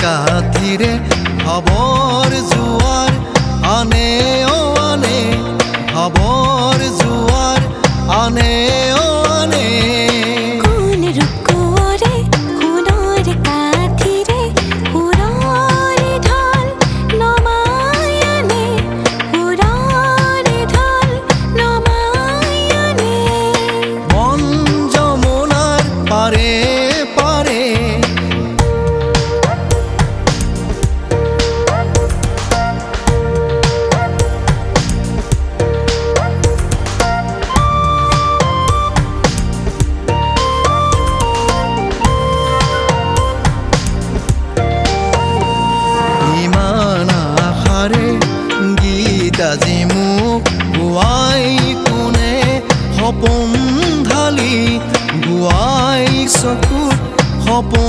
কাঠিৰে ভাৱৰ জোৱাৰ আনে আনে ভাৱৰ জোৱাৰ আনে আনে কোন ৰূপৰে সোণৰ কাঠিৰে সুৰৰ ঢল নমাই আনে সুৰৰ ঢল নমাই আনে মন যমুনাৰ পাৰে পাৰে গীত আজি মোক গোৱাই কোনে সপোন ঢালি গোৱাই চকুত সপোন